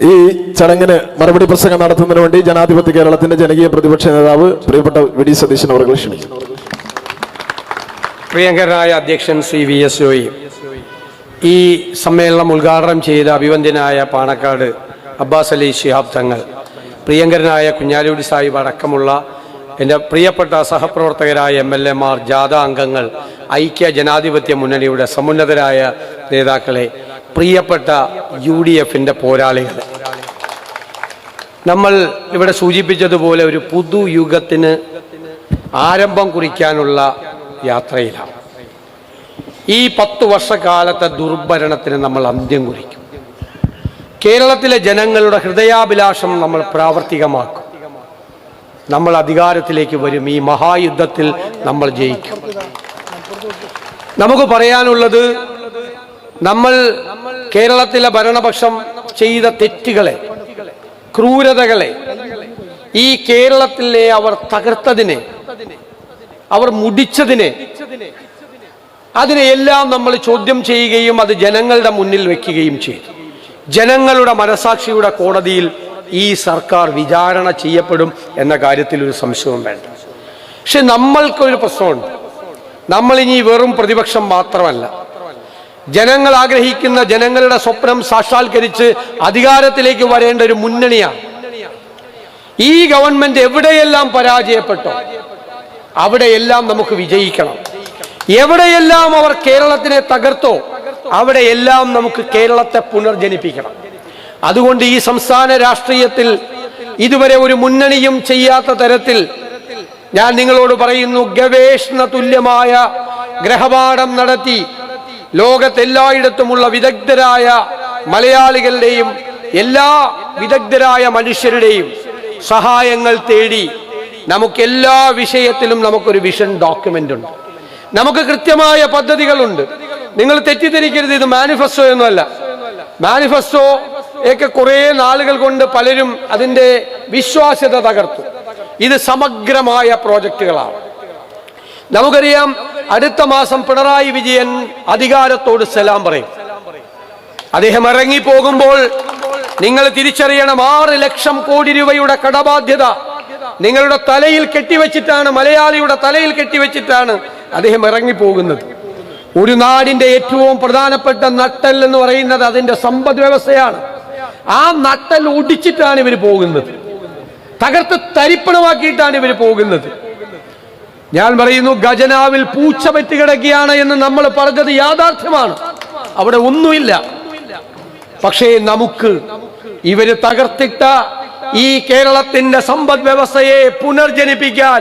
ഈ ചടങ്ങിന് മറുപടി പ്രസംഗം നടത്തുന്നതിന് വേണ്ടി ജനാധിപത്യ കേരളത്തിന്റെ ജനകീയ പ്രതിപക്ഷ നേതാവ് പ്രിയപ്പെട്ട വി.ഡി. സതീശൻ അവരെ ക്ഷണിക്കുന്നു. പ്രിയങ്കരനായ അധ്യക്ഷൻ ശ്രീ വി.എസ്. ജോയി, ഈ സമ്മേളനം ഉദ്ഘാടനം ചെയ്ത അഭിവന്ദ്യനായ പാണക്കാട് അബ്ബാസ് അലി ശിഹാബ് തങ്ങൾ, പ്രിയങ്കരനായ കുഞ്ഞാലിക്കുട്ടി സാഹിബ് അടക്കമുള്ള എൻ്റെ പ്രിയപ്പെട്ട സഹപ്രവർത്തകരായ MLA-മാർ, ജാഥ അംഗങ്ങൾ, ഐക്യ ജനാധിപത്യ മുന്നണിയുടെ സമുന്നതരായ നേതാക്കളെ, പ്രിയപ്പെട്ട UDF-ന്റെ പോരാളികൾ, നമ്മൾ ഇവിടെ സൂചിപ്പിച്ചതുപോലെ ഒരു പുതുയുഗത്തിന് ആരംഭം കുറിക്കാനുള്ള യാത്രയിലാണ്. ഈ 10 വർഷക്കാലത്തെ ദുർഭരണത്തിന് നമ്മൾ അന്ത്യം കുറിക്കും. കേരളത്തിലെ ജനങ്ങളുടെ ഹൃദയാഭിലാഷം നമ്മൾ പ്രാവർത്തികമാക്കും. നമ്മൾ അധികാരത്തിലേക്ക് വരും. ഈ മഹായുദ്ധത്തിൽ നമ്മൾ ജയിക്കും. നമുക്ക് പറയാനുള്ളത്, നമ്മൾ കേരളത്തിലെ ഭരണപക്ഷം ചെയ്ത തെറ്റുകളെ, ക്രൂരതകളെ, ഈ കേരളത്തിലെ അവർ തകർത്തതിനെ, അവർ മുടിച്ചതിനെ, അതിനെയെല്ലാം നമ്മൾ ചോദ്യം ചെയ്യുകയും അത് ജനങ്ങളുടെ മുന്നിൽ വെക്കുകയും ചെയ്തു. ജനങ്ങളുടെ മനസാക്ഷിയുടെ കോടതിയിൽ ഈ സർക്കാർ വിചാരണ ചെയ്യപ്പെടും എന്ന കാര്യത്തിൽ ഒരു സംശയവും വേണ്ട. പക്ഷെ നമ്മൾക്കൊരു പ്രശ്നമുണ്ട്. നമ്മളിനി വെറും പ്രതിപക്ഷം മാത്രമല്ല, ജനങ്ങൾ ആഗ്രഹിക്കുന്ന, ജനങ്ങളുടെ സ്വപ്നം സാക്ഷാത്കരിച്ച് അധികാരത്തിലേക്ക് വരേണ്ട ഒരു മുന്നണിയാണ്. ഈ ഗവൺമെന്റ് എവിടെയെല്ലാം പരാജയപ്പെട്ടോ അവിടെയെല്ലാം നമുക്ക് വിജയിക്കണം. എവിടെയെല്ലാം അവർ കേരളത്തിനെ തകർത്തോ അവിടെയെല്ലാം നമുക്ക് കേരളത്തെ പുനർജനിപ്പിക്കണം. അതുകൊണ്ട് ഈ സംസ്ഥാന രാഷ്ട്രീയത്തിൽ ഇതുവരെ ഒരു മുന്നണിയും ചെയ്യാത്ത തരത്തിൽ ഞാൻ നിങ്ങളോട് പറയുന്നു, ഗവേഷണ തുല്യമായ ഗ്രഹപാഠം നടത്തി ലോകത്തെല്ലായിടത്തുമുള്ള വിദഗ്ധരായ മലയാളികളുടെയും എല്ലാ വിദഗ്ധരായ മനുഷ്യരുടെയും സഹായങ്ങൾ തേടി നമുക്ക് എല്ലാ വിഷയത്തിലും നമുക്കൊരു വിഷൻ ഡോക്യുമെന്റ് ഉണ്ട്. നമുക്ക് കൃത്യമായ പദ്ധതികളുണ്ട്. നിങ്ങൾ തെറ്റിദ്ധരിക്കരുത്, ഇത് മാനിഫെസ്റ്റോ ഒന്നുമല്ല. മാനിഫെസ്റ്റോ ഒക്കെ കുറെ നാളുകൾ കൊണ്ട് പലരും അതിന്റെ വിശ്വാസ്യത തകർത്തു. ഇത് സമഗ്രമായ പ്രോജക്റ്റുകളാണ്. നമുക്കറിയാം, അടുത്ത മാസം പിണറായി വിജയൻ അധികാരത്തോട് സലാം പറയും. അദ്ദേഹം ഇറങ്ങിപ്പോകുമ്പോൾ നിങ്ങൾ തിരിച്ചറിയണം, 6 ലക്ഷം കോടി രൂപയുടെ കടബാധ്യത നിങ്ങളുടെ തലയിൽ കെട്ടിവെച്ചിട്ടാണ്, മലയാളിയുടെ തലയിൽ കെട്ടിവെച്ചിട്ടാണ് അദ്ദേഹം ഇറങ്ങിപ്പോകുന്നത്. ഒരു നാടിന്റെ ഏറ്റവും പ്രധാനപ്പെട്ട നട്ടൽ എന്ന് പറയുന്നത് അതിന്റെ സമ്പദ് വ്യവസ്ഥയാണ്. ആ നട്ടൽ ഒടിച്ചിട്ടാണ് ഇവർ പോകുന്നത്. തകർത്ത് തരിപ്പണമാക്കിയിട്ടാണ് ഇവർ പോകുന്നത്. ഞാൻ പറയുന്നു, ഖജനാവിൽ പൂച്ച പറ്റി കിടക്കുകയാണ് എന്ന് നമ്മൾ പറഞ്ഞത് യാഥാർത്ഥ്യമാണ്. അവിടെ ഒന്നുമില്ല. പക്ഷേ നമുക്ക് ഇവര് തകർത്തിട്ട ഈ കേരളത്തിന്റെ സമ്പദ് വ്യവസ്ഥയെ പുനർജനിപ്പിക്കാൻ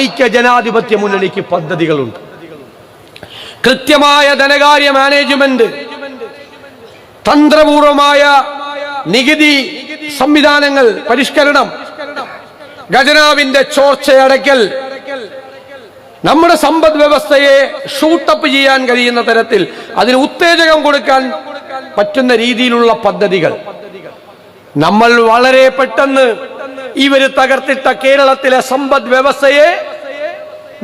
ഐക്യ ജനാധിപത്യ മുന്നണിക്ക് പദ്ധതികളുണ്ട്. കൃത്യമായ ധനകാര്യ മാനേജ്മെന്റ്, തന്ത്രപൂർവമായ നികുതി സംവിധാനങ്ങൾ പരിഷ്കരണം, ഖജനാവിന്റെ ചോർച്ചയടയ്ക്കൽ, നമ്മുടെ സമ്പദ് വ്യവസ്ഥയെ ഷൂട്ടപ്പ് ചെയ്യാൻ കഴിയുന്ന തരത്തിൽ അതിന് ഉത്തേജകം കൊടുക്കാൻ പറ്റുന്ന രീതിയിലുള്ള പദ്ധതികൾ നമ്മൾ വളരെ പെട്ടെന്ന് ഇവര് തകർത്തിട്ട കേരളത്തിലെ സമ്പദ് വ്യവസ്ഥയെ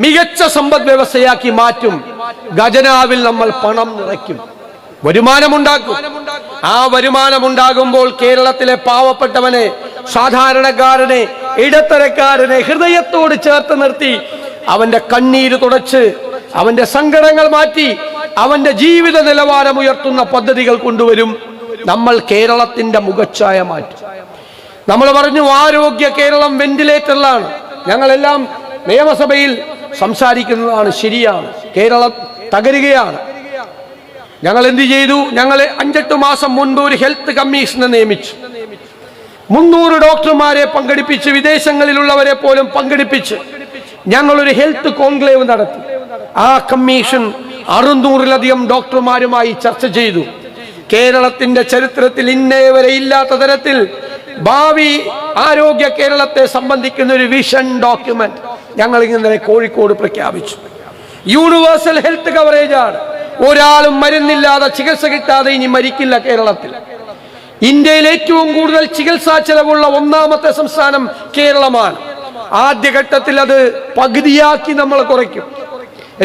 മികച്ച സമ്പദ് വ്യവസ്ഥയാക്കി മാറ്റും. ഖജനാവിൽ നമ്മൾ പണം നിറയ്ക്കും, വരുമാനമുണ്ടാക്കും. ആ വരുമാനമുണ്ടാകുമ്പോൾ കേരളത്തിലെ പാവപ്പെട്ടവനെ, സാധാരണക്കാരനെ, ഇടത്തരക്കാരനെ ഹൃദയത്തോട് ചേർത്ത് നിർത്തി അവന്റെ കണ്ണീര് തുടച്ച് അവന്റെ സങ്കടങ്ങൾ മാറ്റി അവന്റെ ജീവിത നിലവാരം ഉയർത്തുന്ന പദ്ധതികൾ കൊണ്ടുവരും. നമ്മൾ കേരളത്തിന്റെ മുഖച്ഛായ മാറ്റും. നമ്മൾ പറഞ്ഞു, ആരോഗ്യ കേരളം വെന്റിലേറ്ററിലാണ്. ഞങ്ങളെല്ലാം നിയമസഭയിൽ സംസാരിക്കുന്നതാണ്, ശരിയാണ്. കേരളം തകരുകയാണ്. ഞങ്ങൾ എന്ത് ചെയ്തു? ഞങ്ങൾ 5-8 മാസം മുൻപ് ഒരു ഹെൽത്ത് കമ്മീഷനെ നിയമിച്ചു. 300 ഡോക്ടർമാരെ പങ്കെടുപ്പിച്ച്, വിദേശങ്ങളിലുള്ളവരെ പോലും പങ്കെടുപ്പിച്ച് ഞങ്ങളൊരു ഹെൽത്ത് കോൺക്ലേവ് നടത്തി. ആ കമ്മീഷൻ 600-ലധികം ഡോക്ടർമാരുമായി ചർച്ച ചെയ്തു. കേരളത്തിന്റെ ചരിത്രത്തിൽ ഇന്നേവരെ ഇല്ലാത്ത തരത്തിൽ ഭാവി ആരോഗ്യ കേരളത്തെ സംബന്ധിക്കുന്ന ഒരു വിഷൻ ഡോക്യുമെന്റ് ഞങ്ങൾ ഇന്നലെ കോഴിക്കോട് പ്രഖ്യാപിച്ചു. യൂണിവേഴ്സൽ ഹെൽത്ത് കവറേജ് ആണ്. ഒരാളും മരുന്നില്ലാതെ, ചികിത്സ കിട്ടാതെ ഇനി മരിക്കില്ല കേരളത്തിൽ. ഇന്ത്യയിൽ ഏറ്റവും കൂടുതൽ ചികിത്സാ ചെലവുള്ള 1ാമത്തെ സംസ്ഥാനം കേരളമാണ്. ആദ്യഘട്ടത്തിൽ അത് പകുതിയാക്കി നമ്മൾ കുറയ്ക്കും.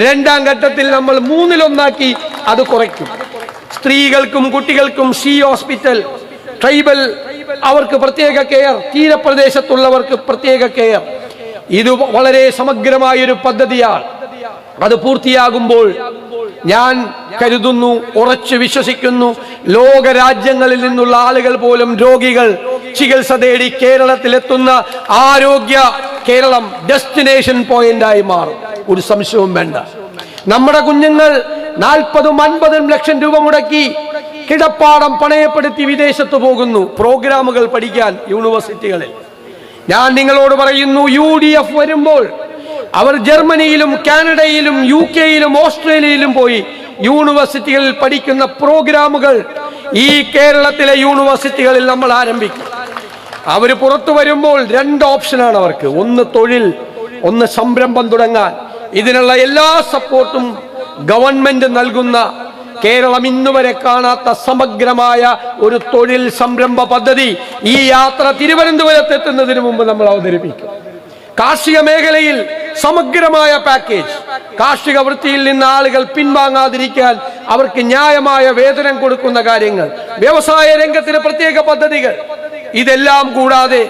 2ാം ഘട്ടത്തിൽ നമ്മൾ 1/3 അത് കുറയ്ക്കും. സ്ത്രീകൾക്കും കുട്ടികൾക്കും ഹോസ്പിറ്റൽ, ട്രൈബൽ അവർക്ക് പ്രത്യേക കെയർ, തീരപ്രദേശത്തുള്ളവർക്ക് പ്രത്യേക കെയർ. ഇത് വളരെ സമഗ്രമായൊരു പദ്ധതിയാണ്. അത് പൂർത്തിയാകുമ്പോൾ ഞാൻ കരുതുന്നു, ഉറച്ചു വിശ്വസിക്കുന്നു, ലോകരാജ്യങ്ങളിൽ നിന്നുള്ള ആളുകൾ പോലും രോഗികൾ ചികിത്സ തേടി കേരളത്തിലെത്തുന്ന ആരോഗ്യ കേരളം ഡെസ്റ്റിനേഷൻ പോയിന്റായി മാറും. ഒരു സംശയവും വേണ്ട. നമ്മുടെ കുഞ്ഞുങ്ങൾ 40-50 ലക്ഷം രൂപ മുടക്കി കിടപ്പാടം പണയപ്പെടുത്തി വിദേശത്ത് പോകുന്നു പ്രോഗ്രാമുകൾ പഠിക്കാൻ യൂണിവേഴ്സിറ്റികളിൽ. ഞാൻ നിങ്ങളോട് പറയുന്നു, UDF വരുമ്പോൾ അവർ ജർമ്മനിയിലും കാനഡയിലും UK-യിലും ഓസ്ട്രേലിയയിലും പോയി യൂണിവേഴ്സിറ്റികളിൽ പഠിക്കുന്ന പ്രോഗ്രാമുകൾ ഈ കേരളത്തിലെ യൂണിവേഴ്സിറ്റികളിൽ നമ്മൾ ആരംഭിക്കും. അവർ പുറത്തു വരുമ്പോൾ 2 ഓപ്ഷനാണ് അവർക്ക്. ഒന്ന് തൊഴിൽ, ഒന്ന് സംരംഭം തുടങ്ങാൻ. ഇതിനുള്ള എല്ലാ സപ്പോർട്ടും ഗവൺമെന്റ് നൽകുന്ന, കേരളം ഇന്നുവരെ കാണാത്ത സമഗ്രമായ ഒരു തൊഴിൽ സംരംഭ പദ്ധതി ഈ യാത്ര തിരുവനന്തപുരത്ത് എത്തുന്നതിന് മുമ്പ് നമ്മൾ അവതരിപ്പിക്കും. കാർഷിക മേഖലയിൽ സമഗ്രമായ പാക്കേജ്, കാർഷിക വൃത്തിയിൽ നിന്ന് ആളുകൾ പിൻവാങ്ങാതിരിക്കാൻ അവർക്ക് ന്യായമായ വേതനം കൊടുക്കുന്ന കാര്യങ്ങൾ, വ്യവസായ രംഗത്തിന് പ്രത്യേക പദ്ധതികൾ. ഇതെല്ലാം കൂടാതെ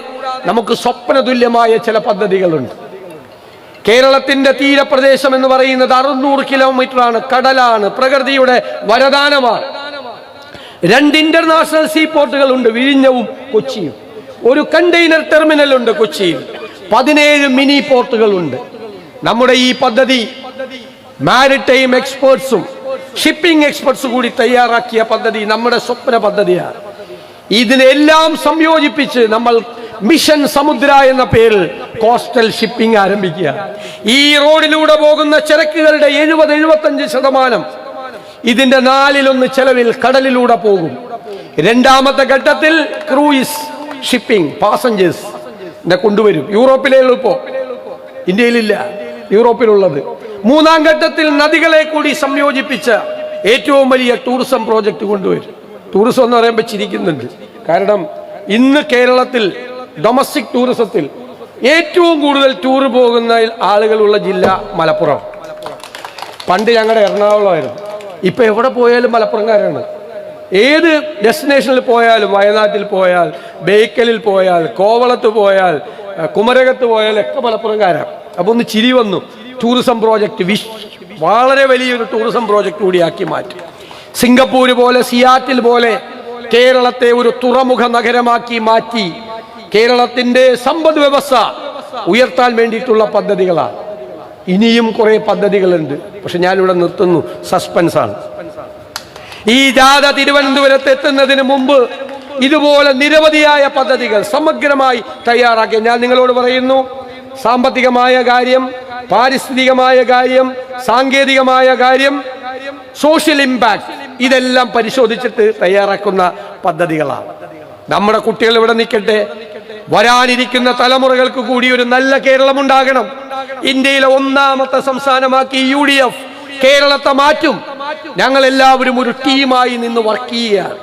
നമുക്ക് സ്വപ്നതുല്യമായ ചില പദ്ധതികളുണ്ട്. കേരളത്തിന്റെ തീരപ്രദേശം എന്ന് പറയുന്നത് 600 കിലോമീറ്ററാണ്. കടലാണ്, പ്രകൃതിയുടെ വരദാനമാണ്. 2 ഇന്റർനാഷണൽ സീപോർട്ടുകൾ ഉണ്ട്, വിഴിഞ്ഞവും കൊച്ചിയും. ഒരു കണ്ടെയ്നർ ടെർമിനൽ ഉണ്ട് കൊച്ചിയിൽ. 17 മിനി പോർട്ടുകളുണ്ട്. നമ്മുടെ ഈ പദ്ധതി മാരിടൈം എക്സ്പേർട്സും ഷിപ്പിംഗ് എക്സ്പെർട്സ് കൂടി തയ്യാറാക്കിയ പദ്ധതി നമ്മുടെ സ്വപ്ന പദ്ധതിയാണ്. ഇതിനെല്ലാം സംയോജിപ്പിച്ച് നമ്മൾ മിഷൻ സമുദ്ര എന്ന പേരിൽ കോസ്റ്റൽ ഷിപ്പിംഗ് ആരംഭിക്കുക. ഈ റോഡിലൂടെ പോകുന്ന ചരക്കുകളുടെ 70-75% ഇതിന്റെ 4/1 ചെലവിൽ കടലിലൂടെ പോകും. രണ്ടാമത്തെ ഘട്ടത്തിൽ ക്രൂയിസ് ഷിപ്പിംഗ് പാസഞ്ചേഴ്സ് കൊണ്ടുവരും. യൂറോപ്പിലേ ഉള്ളൂ, ഇപ്പോ ഇന്ത്യയിലില്ല, യൂറോപ്പിലുള്ളത്. 3-ാം ഘട്ടത്തിൽ നദികളെ കൂടി സംയോജിപ്പിച്ച ഏറ്റവും വലിയ ടൂറിസം പ്രോജക്റ്റ് കൊണ്ടുവരും. ടൂറിസം എന്ന് പറയുമ്പോൾ ചിരിക്കുന്നുണ്ട്. കാരണം ഇന്ന് കേരളത്തിൽ ഡൊമസ്റ്റിക് ടൂറിസത്തിൽ ഏറ്റവും കൂടുതൽ ടൂർ പോകുന്ന ആളുകളുള്ള ജില്ല മലപ്പുറം. പണ്ട് ഞങ്ങളുടെ എറണാകുളമായിരുന്നു. ഇപ്പൊ എവിടെ പോയാലും മലപ്പുറംകാരാണ്. ഏത് ഡെസ്റ്റിനേഷനിൽ പോയാലും, വയനാട്ടിൽ പോയാൽ, ബേക്കലിൽ പോയാൽ, കോവളത്ത് പോയാൽ, കുമരകത്ത് പോയാൽ ഒക്കെ മലപ്പുറംകാരാണ്. അപ്പൊ ഒന്ന് ചിരി വന്നു. ടൂറിസം പ്രോജക്റ്റ് വളരെ വലിയൊരു ടൂറിസം പ്രോജക്റ്റ് കൂടിയാക്കി മാറ്റി. സിംഗപ്പൂർ പോലെ, സിയാറ്റിൽ പോലെ കേരളത്തെ ഒരു തുറമുഖ നഗരമാക്കി മാറ്റി കേരളത്തിന്റെ സമ്പദ് വ്യവസ്ഥ ഉയർത്താൻ വേണ്ടിയിട്ടുള്ള പദ്ധതികളാണ്. ഇനിയും കുറെ പദ്ധതികളുണ്ട്. പക്ഷെ ഞാനിവിടെ നിർത്തുന്നു, സസ്പെൻസാണ്. ഈ ജാഥ തിരുവനന്തപുരത്ത് എത്തുന്നതിന് മുമ്പ് ഇതുപോലെ നിരവധിയായ പദ്ധതികൾ സമഗ്രമായി തയ്യാറാക്കി. ഞാൻ നിങ്ങളോട് പറയുന്നു, സാമ്പത്തികമായ കാര്യം, പാരിസ്ഥിതികമായ കാര്യം, സാങ്കേതികമായ കാര്യം, സോഷ്യൽ ഇമ്പാക്ട്, ഇതെല്ലാം പരിശോധിച്ചിട്ട് തയ്യാറാക്കുന്ന പദ്ധതികളാണ്. നമ്മുടെ കുട്ടികൾ ഇവിടെ നിൽക്കട്ടെ. വരാനിരിക്കുന്ന തലമുറകൾക്ക് കൂടി ഒരു നല്ല കേരളം ഉണ്ടാകണം. ഇന്ത്യയിലെ 1-ാമത്തെ സംസ്ഥാനമാക്കി UDF കേരളത്തെ മാറ്റും. ഞങ്ങൾ എല്ലാവരും ഒരു ടീമായി നിന്ന് വർക്ക് ചെയ്യുകയാണ്,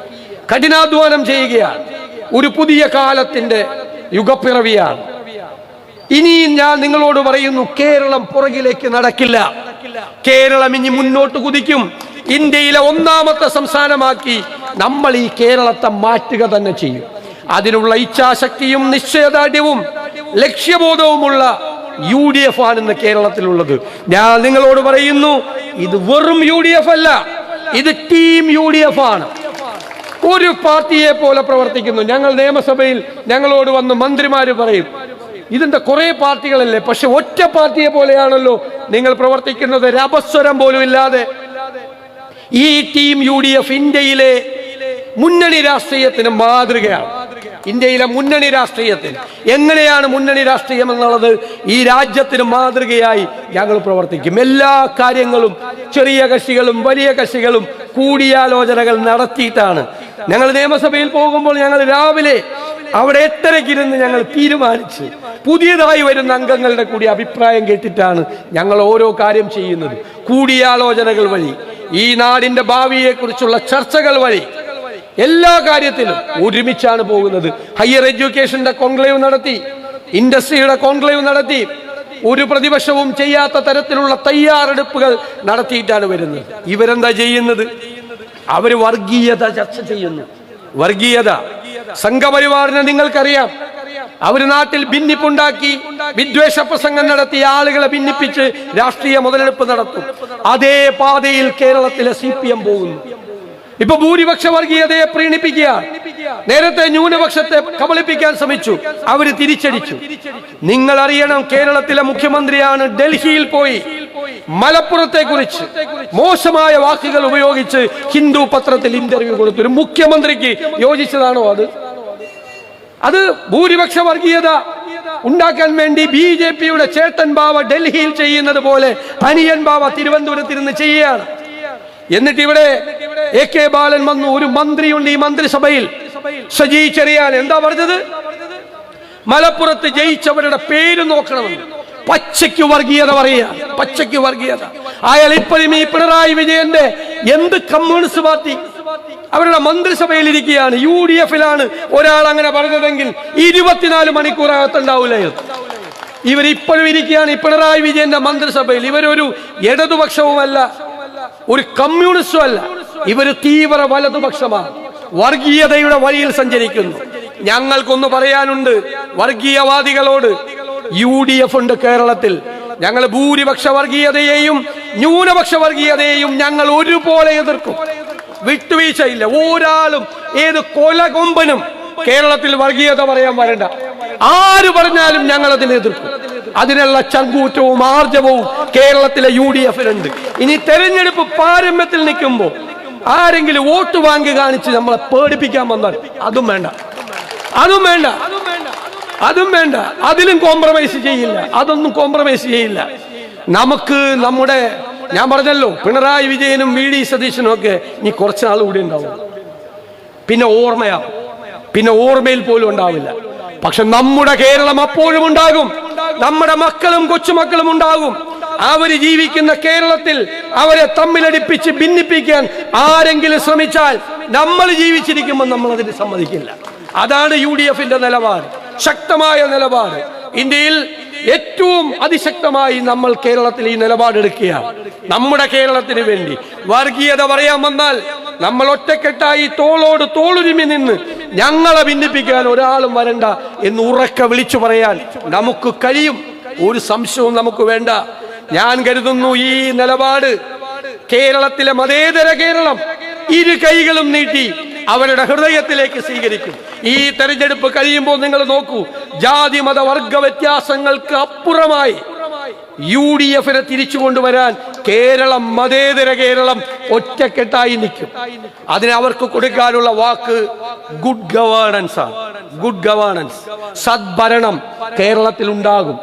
കഠിനാധ്വാനം ചെയ്യുകയാണ്. ഒരു പുതിയ കാലത്തിന്റെ യുഗപ്പിറവിയാണ്. ഇനിയും ഞാൻ നിങ്ങളോട് പറയുന്നു, കേരളം പുറകിലേക്ക് നടക്കില്ല. കേരളം ഇനി മുന്നോട്ട് കുതിക്കും. ഇന്ത്യയിലെ 1-ാമത്തെ സംസ്ഥാനമാക്കി നമ്മൾ ഈ കേരളത്തെ മാറ്റുക തന്നെ ചെയ്യും. അതിനുള്ള ഇച്ഛാശക്തിയും നിശ്ചയദാർഢ്യവും ലക്ഷ്യബോധവുമുള്ള UDF ആണെന്ന് കേരളത്തിലുള്ളത്. ഞാൻ നിങ്ങളോട് പറയുന്നു, ഇത് വെറും UDF അല്ല, ഇത് ടീം UDF ആണ്. ഒരു പാർട്ടിയെ പോലെ പ്രവർത്തിക്കുന്നു. ഞങ്ങൾ നിയമസഭയിൽ ഞങ്ങളോട് വന്ന് മന്ത്രിമാര് പറയും, ഇതിന്റെ കുറെ പാർട്ടികളല്ലേ, പക്ഷെ ഒറ്റ പാർട്ടിയെ പോലെയാണല്ലോ നിങ്ങൾ പ്രവർത്തിക്കുന്നത്, ഒരു അപസ്വരം പോലും ഇല്ലാതെ. ഈ ടീം UDF ഇന്ത്യയിലെ മുന്നണി രാഷ്ട്രീയത്തിന് മാതൃകയാണ്. ഇന്ത്യയിലെ മുന്നണി രാഷ്ട്രീയത്തിന് എങ്ങനെയാണ് മുന്നണി രാഷ്ട്രീയം എന്നുള്ളത് ഈ രാജ്യത്തിന് മാതൃകയായി ഞങ്ങൾ പ്രവർത്തിക്കും. എല്ലാ കാര്യങ്ങളും ചെറിയ കക്ഷികളും വലിയ കക്ഷികളും കൂടിയാലോചനകൾ നടത്തിയിട്ടാണ്. ഞങ്ങൾ നിയമസഭയിൽ പോകുമ്പോൾ ഞങ്ങൾ രാവിലെ അവിടെ 8:30 ഞങ്ങൾ തീരുമാനിച്ച് പുതിയതായി വരുന്ന അംഗങ്ങളുടെ കൂടി അഭിപ്രായം കേട്ടിട്ടാണ് ഞങ്ങൾ ഓരോ കാര്യം ചെയ്യുന്നത്. കൂടിയാലോചനകൾ വഴി, ഈ നാടിന്റെ ഭാവിയെ കുറിച്ചുള്ള ചർച്ചകൾ വഴി എല്ലാ കാര്യത്തിലും ഒരുമിച്ചാണ് പോകുന്നത്. ഹയർ എഡ്യൂക്കേഷന്റെ കോൺക്ലേവ് നടത്തി, ഇൻഡസ്ട്രിയുടെ കോൺക്ലേവ് നടത്തി, ഒരു പ്രതിപക്ഷവും ചെയ്യാത്ത തരത്തിലുള്ള തയ്യാറെടുപ്പുകൾ നടത്തിയിട്ടാണ് വരുന്നത്. ഇവരെന്താ ചെയ്യുന്നത്? അവര് വർഗീയത ചർച്ച ചെയ്യുന്നു. വർഗീയത സംഘപരിവാറിനെ നിങ്ങൾക്കറിയാം. അവര് നാട്ടിൽ ഭിന്നിപ്പുണ്ടാക്കി വിദ്വേഷ പ്രസംഗം നടത്തി ആളുകളെ ഭിന്നിപ്പിച്ച് രാഷ്ട്രീയ മുതലെടുപ്പ് നടത്തും. അതേ പാതയിൽ കേരളത്തിലെ CPM പോകുന്നു. ഇപ്പൊ ഭൂരിപക്ഷ വർഗീയതയെ പ്രീണിപ്പിക്കുക. നേരത്തെ ന്യൂനപക്ഷത്തെ കബളിപ്പിക്കാൻ ശ്രമിച്ചു, അവര് തിരിച്ചടിച്ചു. നിങ്ങൾ അറിയണം, കേരളത്തിലെ മുഖ്യമന്ത്രിയാണ് ഡൽഹിയിൽ പോയി മലപ്പുറത്തെ കുറിച്ച് മോശമായ വാക്കുകൾ ഉപയോഗിച്ച് ഹിന്ദു പത്രത്തിൽ ഇന്റർവ്യൂ കൊടുത്തു. ഒരു മുഖ്യമന്ത്രിക്ക് യോജിച്ചതാണോ അത്? ഭൂരിപക്ഷ വർഗീയത ഉണ്ടാക്കാൻ വേണ്ടി BJPയുടെ ചേട്ടൻ ബാവ ഡൽഹിയിൽ ചെയ്യുന്നത് പോലെ അനിയൻ ബാവ തിരുവനന്തപുരത്തിരുന്ന് ചെയ്യുകയാണ്. എന്നിട്ട് ഇവിടെ AK ബാലൻ വന്നു. ഒരു മന്ത്രിയുണ്ട് ഈ മന്ത്രിസഭയിൽ, സജി ചെറിയാൻ. എന്താ പറഞ്ഞത്? മലപ്പുറത്ത് ജയിച്ചവരുടെ പേര് നോക്കണമെന്ന്. പച്ചയ്ക്ക് വർഗീയത പറയുക, പച്ചയ്ക്ക് വർഗീയത. അയാൾ ഇപ്പോഴും ഈ പിണറായി വിജയന്റെ എന്ത് കമ്മ്യൂണിസ്റ്റ് പാർട്ടി അവരുടെ മന്ത്രിസഭയിൽ ഇരിക്കുകയാണ്. UDFലാണ് ഒരാൾ അങ്ങനെ പറഞ്ഞതെങ്കിൽ 24 മണിക്കൂറകത്തുണ്ടാവില്ല. ഇവരിപ്പോഴും ഇരിക്കുകയാണ് ഈ പിണറായി വിജയന്റെ മന്ത്രിസഭയിൽ. ഇവരൊരു ഇടതുപക്ഷവുമല്ല, ഒരു കമ്മ്യൂണിസ്റ്റും അല്ല, ഇവര് തീവ്ര വലതുപക്ഷമാണ്. വർഗീയതയുടെ വഴിയിൽ സഞ്ചരിക്കുന്നു. ഞങ്ങൾക്കൊന്ന് പറയാനുണ്ട് വർഗീയവാദികളോട്. UDF ഉണ്ട് കേരളത്തിൽ. ഞങ്ങൾ ഭൂരിപക്ഷ വർഗീയതയെയും ന്യൂനപക്ഷ വർഗീയതയെയും ഞങ്ങൾ ഒരുപോലെ എതിർക്കും. വിട്ടുവീഴ്ചയില്ല. ഒരാളും ഏത് കൊലകൊമ്പനും കേരളത്തിൽ വർഗീയത പറയാൻ വരണ്ട. ആര് പറഞ്ഞാലും ഞങ്ങൾ അതിനെ എതിർക്കും. അതിനുള്ള ചങ്കൂറ്റവും ആർജവവും കേരളത്തിലെ UDFിനുണ്ട്. ഇനി തെരഞ്ഞെടുപ്പ് പാരമ്യത്തിൽ നിൽക്കുമ്പോൾ ആരെങ്കിലും വോട്ട് വാങ്ങി കാണിച്ച് നമ്മളെ പേടിപ്പിക്കാൻ വന്നാൽ അതും വേണ്ട, അതും വേണ്ട, അതും വേണ്ട. അതിലും കോംപ്രമൈസ് ചെയ്യില്ല, അതൊന്നും കോംപ്രമൈസ് ചെയ്യില്ല. നമുക്ക് നമ്മുടെ, ഞാൻ പറഞ്ഞല്ലോ, പിണറായി വിജയനും VD സതീശനും ഒക്കെ ഇനി കുറച്ച് നാൾ കൂടി ഉണ്ടാവും. പിന്നെ ഓർമ്മയാവും, പിന്നെ ഓർമ്മയിൽ പോലും ഉണ്ടാവില്ല. പക്ഷെ നമ്മുടെ കേരളം അപ്പോഴും ഉണ്ടാകും. നമ്മുടെ മക്കളും കൊച്ചുമക്കളും ഉണ്ടാകും. അവര് ജീവിക്കുന്ന കേരളത്തിൽ അവരെ തമ്മിലടിപ്പിച്ച് ഭിന്നിപ്പിക്കാൻ ആരെങ്കിലും ശ്രമിച്ചാൽ നമ്മൾ ജീവിച്ചിരിക്കുമ്പോൾ നമ്മൾ അതിന് സമ്മതിക്കില്ല. അതാണ് UDFന്റെ നിലപാട്, ശക്തമായ നിലപാട്. ഇന്ത്യയിൽ ഏറ്റവും അതിശക്തമായി നമ്മൾ കേരളത്തിൽ ഈ നിലപാടെടുക്കുകയാണ്. നമ്മുടെ കേരളത്തിന് വേണ്ടി വർഗീയത പറയാൻ വന്നാൽ നമ്മൾ ഒറ്റക്കെട്ടായി തോളോട് തോളുരുമി നിന്ന് ഞങ്ങളെ ഭിന്നിപ്പിക്കാൻ ഒരാളും വരണ്ട എന്ന് ഉറക്കെ വിളിച്ചു പറയാൻ നമുക്ക് കഴിയും. ഒരു സംശയവും നമുക്ക് വേണ്ട. ഞാൻ കരുതുന്നു ഈ നിലപാട് കേരളത്തിലെ മതേതര കേരളം ഇരു കൈകളും നീട്ടി അവരുടെ ഹൃദയത്തിലേക്ക് സ്വീകരിക്കും. ഈ തെരഞ്ഞെടുപ്പ് കഴിയുമ്പോൾ നിങ്ങൾ നോക്കൂ, ജാതി മത വർഗ വ്യത്യാസങ്ങൾക്ക് അപ്പുറമായി UDFനെ തിരിച്ചു കൊണ്ടുവരാൻ കേരളം, മതേതര കേരളം ഒറ്റക്കെട്ടായി നിൽക്കും. അതിന് അവർക്ക് കൊടുക്കാനുള്ള വാക്ക് ഗുഡ് ഗവേണൻസ് ആണ്. ഗുഡ് ഗവേണൻസ്, സദ്ഭരണം കേരളത്തിൽ ഉണ്ടാകും.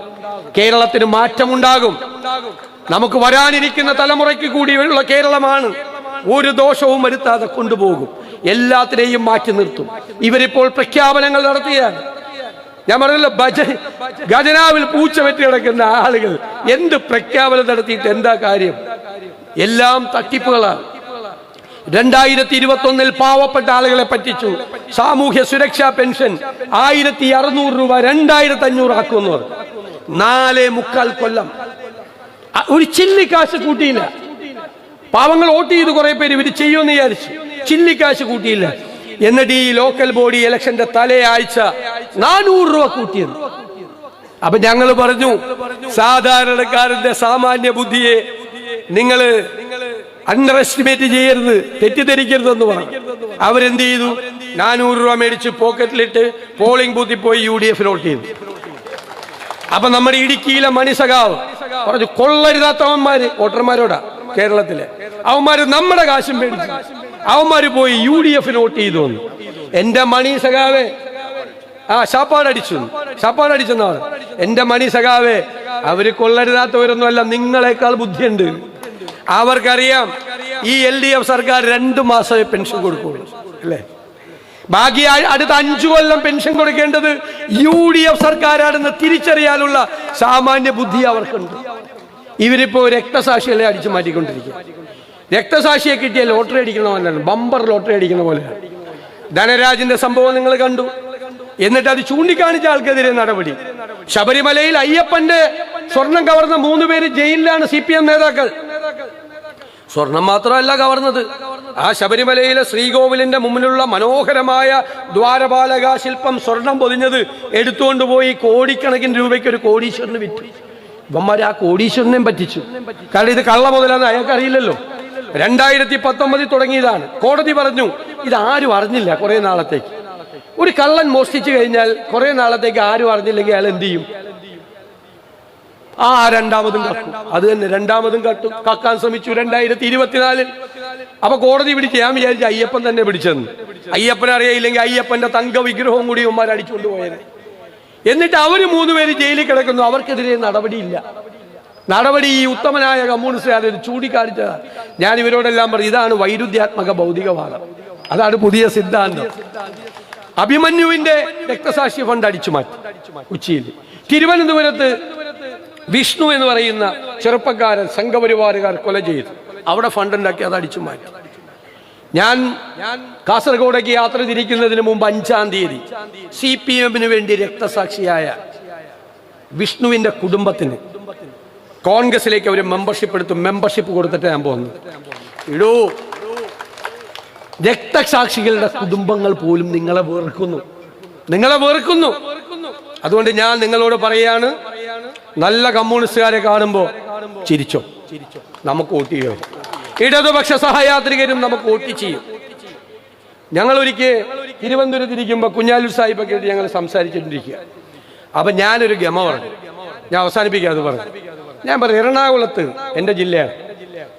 കേരളത്തിന് മാറ്റമുണ്ടാകും. നമുക്ക് വരാനിരിക്കുന്ന തലമുറയ്ക്ക് കൂടിയുള്ള കേരളമാണ്. ഒരു ദോഷവും വരുത്താതെ കൊണ്ടുപോകും. എല്ലാത്തിനെയും മാറ്റി നിർത്തും. ഇവരിപ്പോൾ പ്രഖ്യാപനങ്ങൾ നടത്തിയാണ്. ഞാൻ പറഞ്ഞല്ലോ, ഖജനാവിൽ പൂച്ച വെറ്റി കിടക്കുന്ന ആളുകൾ എന്ത് പ്രഖ്യാപനം നടത്തിയിട്ട് എന്താ കാര്യം? എല്ലാം തട്ടിപ്പുകളാണ്. 2021 പാവപ്പെട്ട ആളുകളെ പറ്റിച്ചു. സാമൂഹ്യ സുരക്ഷാ പെൻഷൻ 1600 രൂപ 2500 ആക്കുമെന്ന് പറഞ്ഞു. 4.25 കൊല്ലം ഒരു ചില്ലിക്കാശ് കൂട്ടിയില്ല. പാവങ്ങൾ വോട്ട് ചെയ്ത് കുറെ പേര് ഇവര് ചെയ്യുമെന്ന് വിചാരിച്ചു, ചില്ലിക്കാശ് കൂട്ടിയില്ല. എന്നിട്ട് ഈ ലോക്കൽ ബോഡി ഇലക്ഷന്റെ തലയാഴ്ച 400 രൂപ കൂട്ടിയത്. അപ്പൊ ഞങ്ങൾ പറഞ്ഞു, സാധാരണക്കാരന്റെ സാമാന്യ ബുദ്ധിയെ നിങ്ങൾ അണ്ടർ എസ്റ്റിമേറ്റ് ചെയ്യരുത്, തെറ്റിദ്ധരിക്കരുതെന്ന് പറഞ്ഞു. അവരെന്ത് ചെയ്തു? 400 രൂപ മേടിച്ച് പോക്കറ്റിലിട്ട് പോളിംഗ് ബൂത്തിൽ പോയി UDF വോട്ട് ചെയ്തു. അപ്പൊ നമ്മുടെ ഇടുക്കിയിലെ മണിസഖാവ് പറഞ്ഞു, കൊള്ളരുതാത്തവന്മാര് വോട്ടർമാരോടാ കേരളത്തിലെ അവന്മാര് നമ്മുടെ കാശും മേടിച്ചു, അവന്മാര് പോയി UDF വോട്ട് ചെയ്തു വന്നു. എന്റെ മണി സഖാവേ, ശാപ്പാടടിച്ചെന്നാണ് എന്റെ മണി സഖാവേ, അവര് കൊള്ളരുതാത്തവരൊന്നും അല്ല, നിങ്ങളെക്കാൾ ബുദ്ധിയുണ്ട്. അവർക്കറിയാം ഈ LDF സർക്കാർ 2 മാസമേ പെൻഷൻ കൊടുക്കുള്ളൂ അല്ലേ? ബാക്കി അടുത്ത 5 കൊല്ലം പെൻഷൻ കൊടുക്കേണ്ടത് UDF സർക്കാരാണെന്ന് തിരിച്ചറിയാനുള്ള സാമാന്യ ബുദ്ധി അവർക്കുണ്ട്. ഇവരിപ്പോ രക്തസാക്ഷികളെ അടിച്ചു മാറ്റിക്കൊണ്ടിരിക്കുക. രക്തസാക്ഷിയെ കിട്ടിയ ലോട്ടറി അടിക്കുന്ന പോലെയാണ്, ബമ്പർ ലോട്ടറി അടിക്കുന്ന പോലെയാണ്. ധനരാജിന്റെ സംഭവം നിങ്ങൾ കണ്ടു. എന്നിട്ട് അത് ചൂണ്ടിക്കാണിച്ച ആൾക്കെതിരെ നടപടി. ശബരിമലയിൽ അയ്യപ്പന്റെ സ്വർണം കവർന്ന 3 പേര് ജയിലിലാണ് CPM നേതാക്കൾ. സ്വർണം മാത്രമല്ല കവർന്നത്, ആ ശബരിമലയിലെ ശ്രീകോവിലിന്റെ മുമ്പിലുള്ള മനോഹരമായ ദ്വാരപാലക ശില്പം സ്വർണം പൊതിഞ്ഞത് എടുത്തുകൊണ്ടുപോയി കോടിക്കണക്കിന് രൂപയ്ക്ക് ഒരു കോടീശ്വരന് വിറ്റു. ഇവന്മാർ ആ കോടീശ്വരനെയും പറ്റിച്ചു. കാരണം ഇത് കള്ള മുതലാന്ന് അയാൾക്ക് അറിയില്ലല്ലോ. 2019 തുടങ്ങിയതാണ്. കോടതി പറഞ്ഞു ഇതാരും അറിഞ്ഞില്ല കുറെ നാളത്തേക്ക്. ഒരു കള്ളൻ മോഷ്ടിച്ചു കഴിഞ്ഞാൽ കുറെ നാളത്തേക്ക് ആരും അറിഞ്ഞില്ലെങ്കിൽ അയാൾ എന്ത് ചെയ്യും? രണ്ടാമതും കക്കും. അത് തന്നെ രണ്ടാമതും കക്കാൻ ശ്രമിച്ചു 2024. അപ്പൊ കോടതി പിടിച്ച് ഞാൻ വിചാരിച്ചു അയ്യപ്പൻ തന്നെ പിടിച്ചെന്ന്. അയ്യപ്പനെ അറിയില്ലെങ്കിൽ അയ്യപ്പന്റെ തങ്ക വിഗ്രഹവും കൂടി ഉമ്മാർ അടിച്ചുകൊണ്ട് പോയത്. എന്നിട്ട് അവര് 3 പേര് ജയിലിൽ കിടക്കുന്നു. അവർക്കെതിരെ നടപടിയില്ല. നടപടി ഈ ഉത്തമനായ കമ്മ്യൂണിസ്റ്റുകാർ ചൂണ്ടിക്കാണിച്ചതാണ്. ഞാൻ ഇവരോടെല്ലാം പറയും ഇതാണ് വൈരുദ്ധ്യാത്മക ഭൗതികവാദം. അതാണ് പുതിയ സിദ്ധാന്തം. അഭിമന്യുവിന്റെ രക്തസാക്ഷി ഫണ്ട് അടിച്ചു മാറ്റി ഉച്ചിയിൽ. തിരുവനന്തപുരത്ത് വിഷ്ണു എന്ന് പറയുന്ന ചെറുപ്പക്കാരൻ സംഘപരിവാറുകാർ കൊല ചെയ്തു. അവിടെ ഫണ്ട് ഉണ്ടാക്കി അത് അടിച്ചു മാറ്റി. ഞാൻ കാസർഗോഡേക്ക് യാത്ര തിരിക്കുന്നതിന് മുമ്പ് 5-ാം തീയതി CPM വേണ്ടി രക്തസാക്ഷിയായ വിഷ്ണുവിന്റെ കുടുംബത്തിന് കോൺഗ്രസിലേക്ക് അവർ മെമ്പർഷിപ്പ് കൊടുത്തിട്ട് ഞാൻ പോകുന്നത്. രക്തസാക്ഷികളുടെ കുടുംബങ്ങൾ പോലും നിങ്ങളെ വെറുക്കുന്നു. അതുകൊണ്ട് ഞാൻ നിങ്ങളോട് പറയാണ്, നല്ല കമ്മ്യൂണിസ്റ്റുകാരെ കാണുമ്പോൾ ചിരിച്ചോ. നമുക്ക് വോട്ട് ചെയ്യും. ഇടതുപക്ഷ സഹയാത്രികരും നമുക്ക് വോട്ട് ചെയ്യും. ഞങ്ങൾ ഒരിക്കൽ തിരുവനന്തപുരത്തിരിക്കുമ്പോൾ കുഞ്ഞാലൂർ സാഹിബൊക്കെ ഞങ്ങൾ സംസാരിച്ചിട്ടിരിക്കുക. അപ്പൊ ഞാനൊരു ഗമ പറഞ്ഞു. ഞാൻ അവസാനിപ്പിക്കാതെ പറഞ്ഞു. ഞാൻ പറഞ്ഞു എറണാകുളത്ത് എൻ്റെ ജില്ലയാണ്.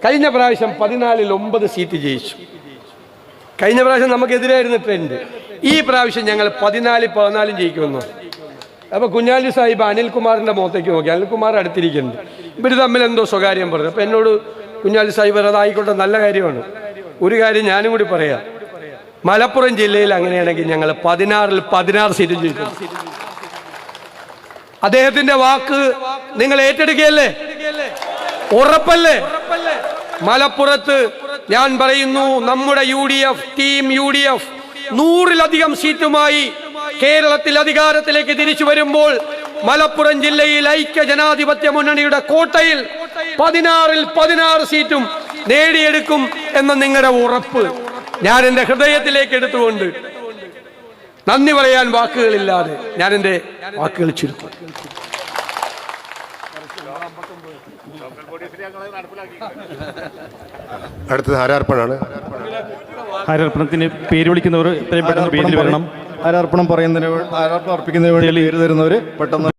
കഴിഞ്ഞ പ്രാവശ്യം 14-ൽ 9 സീറ്റ് ജയിച്ചു. കഴിഞ്ഞ പ്രാവശ്യം നമുക്കെതിരായിരുന്ന ട്രെൻഡ്. ഈ പ്രാവശ്യം ഞങ്ങൾ 14-14 ജയിക്കുമെന്നു. അപ്പൊ കുഞ്ഞാലി സാഹിബ് അനിൽകുമാറിന്റെ മുഖത്തേക്ക് നോക്കി. അനിൽകുമാർ അടുത്തിരിക്കുന്നുണ്ട്. ഇവര് തമ്മിൽ എന്തോ സ്വകാര്യം പറഞ്ഞു. അപ്പൊ എന്നോട് കുഞ്ഞാലി സാഹിബ് അതായിക്കോട്ടെ, നല്ല കാര്യമാണ്. ഒരു കാര്യം ഞാനും കൂടി പറയാം. മലപ്പുറം ജില്ലയിൽ അങ്ങനെയാണെങ്കിൽ ഞങ്ങൾ 16-ൽ 16 സീറ്റ് ജയിക്കും. അദ്ദേഹത്തിന്റെ വാക്ക് നിങ്ങൾ ഏറ്റെടുക്കുകയല്ലേ? ഉറപ്പല്ലേ? മലപ്പുറത്ത് ഞാൻ പറയുന്നു, നമ്മുടെ ടീം UDF 100-ലധികം സീറ്റുമായി കേരളത്തിൽ അധികാരത്തിലേക്ക് തിരിച്ചു വരുമ്പോൾ മലപ്പുറം ജില്ലയിൽ ഐക്യ ജനാധിപത്യ മുന്നണിയുടെ കോട്ടയിൽ 16-ൽ 16 സീറ്റും നേടിയെടുക്കും എന്ന നിങ്ങളുടെ ഉറപ്പ് ഞാൻ എൻ്റെ ഹൃദയത്തിലേക്ക് എടുത്തുകൊണ്ട് നന്ദി പറയാൻ വാക്കുകളില്ലാതെ ഞാൻ എൻ്റെ വാക്കുകൾ ചുരുക്കും. അടുത്തത് ഹാരാർപ്പണാണ്. ഹാരാർപ്പണത്തിന് പേര് വിളിക്കുന്നവർ എത്രയും പെട്ടെന്ന് പേരിൽ വരണം. ഹാരാർപ്പണം അർപ്പിക്കുന്നതിന് വേണ്ടി പേര് തരുന്നവർ പെട്ടെന്ന്